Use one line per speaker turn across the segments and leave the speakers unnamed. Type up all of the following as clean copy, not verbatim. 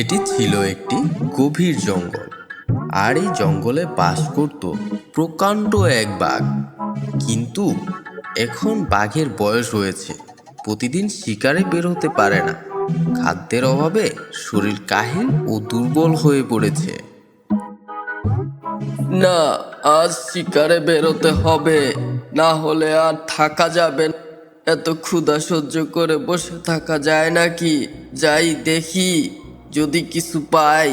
এটি ছিল একটি গভীর জঙ্গল, আর এই জঙ্গলে বাস করত প্রকাণ্ড এক বাঘ। কিন্তু এখন বাঘের বয়স হয়েছে, প্রতিদিন শিকারে বের হতে পারে না। খাদ্যের অভাবে শরীর কাহিল ও দুর্বল হয়ে পড়েছে।
না, আজ শিকারে বেরোতে হবে, না হলে আর থাকা যাবে না। এত ক্ষুধা সহ্য করে বসে থাকা যায় নাকি? যাই দেখি যদি কিছু পাই।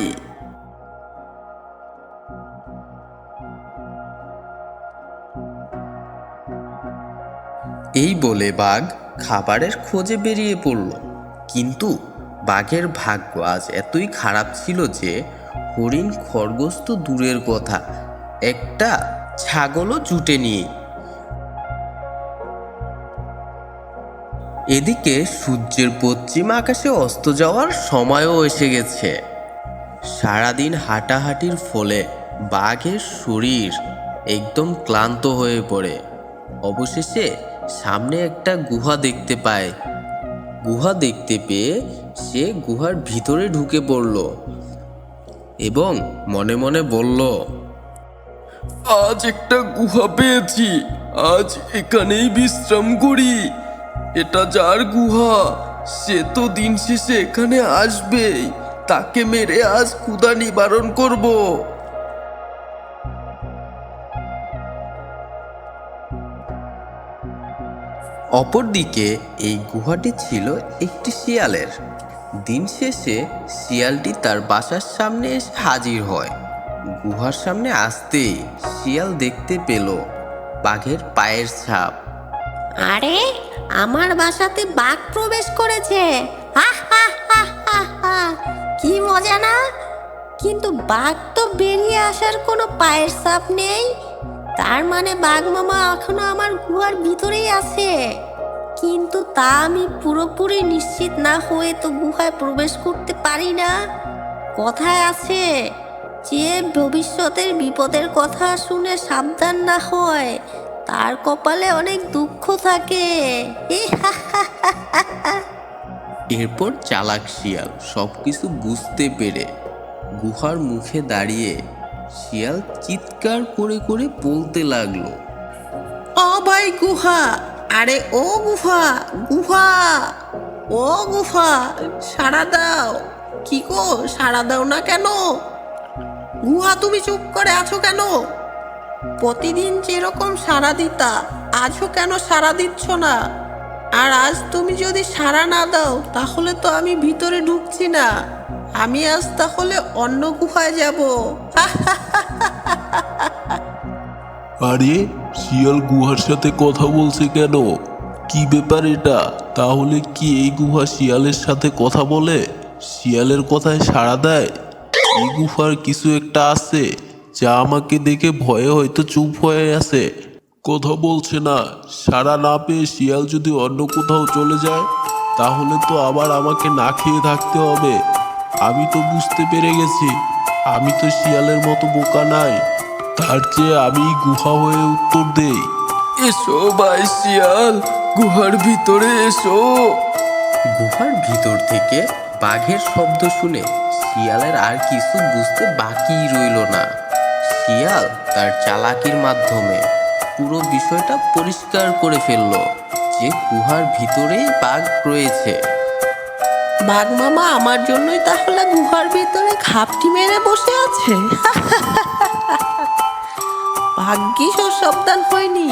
এই বলে বাঘ খাবারের খোঁজে বেরিয়ে পড়ল। কিন্তু বাঘের ভাগ্য আজ এতই খারাপ ছিল যে হরিণ, খরগোশ তো দূরের কথা, একটা ছাগলও জুটেনি। এদিকে সূর্যের পশ্চিম আকাশে অস্ত যাওয়ার সময়ও এসে গেছে। সারাদিন হাঁটাহাঁটির ফলে বাঘের শরীর একদম ক্লান্ত হয়ে পড়ে। অবশেষে সামনে একটা গুহা দেখতে পায়। গুহা দেখতে পেয়ে সে গুহার ভিতরে ঢুকে পড়ল এবং মনে মনে বলল,
আজ একটা গুহা পেয়েছি, আজ এখানেই বিশ্রাম করি। এটা যার গুহা, সে তো দিন শেষে এখানে আসবেই। তাকে মেরে আজ ক্ষুধা নিবারণ করব।
অপরদিকে এই গুহাটি ছিল একটি শিয়ালের। দিন শেষে শিয়ালটি তার বাসার সামনে এসে হাজির হয়। গুহার সামনে আসতেই শিয়াল দেখতে পেল বাঘের পায়ের ছাপ।
আরে, আমার বাসাতে বাঘ প্রবেশ করেছে! হা হা হা হা হা! কি মজা না? কিন্তু বাঘ তো বেরিয়ে আসার কোনো পায়ের ছাপ নেই। তার মানে বাঘ মামা এখনো আমার গুহার ভিতরেই আছে। কিন্তু তা আমি পুরোপুরি নিশ্চিত না হয়ে তো গুহায় প্রবেশ করতে পারি না। কথায় আছে, যে ভবিষ্যতের বিপদের কথা শুনে সাবধান না হয়, তার কপালে অনেক দুঃখ থাকে।
এরপর চালাক শিয়াল সবকিছু বুঝতে পেরে গুহার মুখে দাঁড়িয়ে শিয়াল চিৎকার করে করে বলতে লাগলো,
ও ভাই গুহা! আরে ও গুহা, গুহা! ও গুহা, সাড়া দাও! কি গো, সাড়া দাও না কেন? গুহা, তুমি চুপ করে আছো কেন? প্রতিদিন যেরকম সাড়া দিতা, আজও কেন সাড়া দিচ্ছ না? আর আজ তুমি যদি সাড়া না দাও, তাহলে তো আমি ভিতরে ঢুকছি না। আমি আজ তাহলে অন্য গুহায় যাব।
আরে, শিয়াল গুহার সাথে কথা বলছে কেন? কি ব্যাপার এটা? তাহলে কি এই গুহা শিয়ালের সাথে কথা বলে, শিয়ালের কথায় সাড়া দেয়? এই গুহার কিছু একটা আছে যা আমাকে দেখে ভয়ে হয়তো চুপ হয়ে আছে, কথা বলছে না। সাড়া না পেয়ে শিয়াল যদি অন্য কোথাও চলে যায়, তাহলে তো আবার আমাকে না খেয়ে থাকতে হবে। আমি তো বুঝতে পেরে গেছি, আমি তো শিয়ালের মতো বোকা নাই। তার চেয়ে আমি গুহা হয়ে উত্তর দেই।
এসো ভাই শিয়াল, গুহার ভিতরে এসো।
গুহার ভিতর থেকে বাঘের শব্দ শুনে শিয়ালের আর কিছু বুঝতে বাকি রইল না। শিয়াল তার চালাকির মাধ্যমে পুরো বিষয়টা পরিষ্কার করে ফেলল যে গুহার ভিতরেই বাঘ রয়েছে।
বাঘ মামা আমার জন্যই তাহলে গুহার ভিতরে খাপটি মেরে বসে আছে। ভাগ্যিস ও সাবধান হয়নি,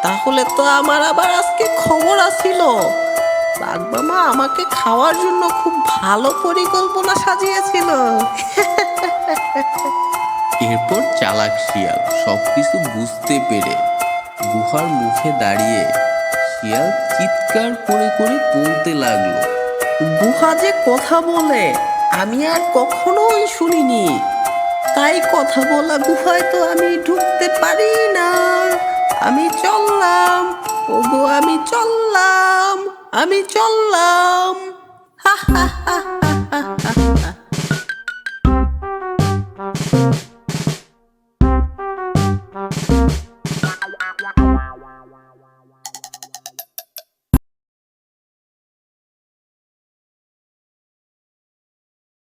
তাহলে তো আমার আবার আজকে খবর আসিল। বাঘ মামা আমাকে খাওয়ার জন্য খুব ভালো পরিকল্পনা সাজিয়েছিল।
এরপর চালাক শিয়াল সবকিছু বুঝতে পেরে গুহার মুখে দাঁড়িয়ে শিয়াল চিৎকার করে করে বলতে লাগলো,
গুহা যে কথা বলে আমি আর কখনোই শুনিনি। তাই কথা বলা গুহায় তো আমি ঢুকতে পারি না। আমি চললাম, ওগো আমি চললাম, আমি চললাম। হা হা হা হা হা।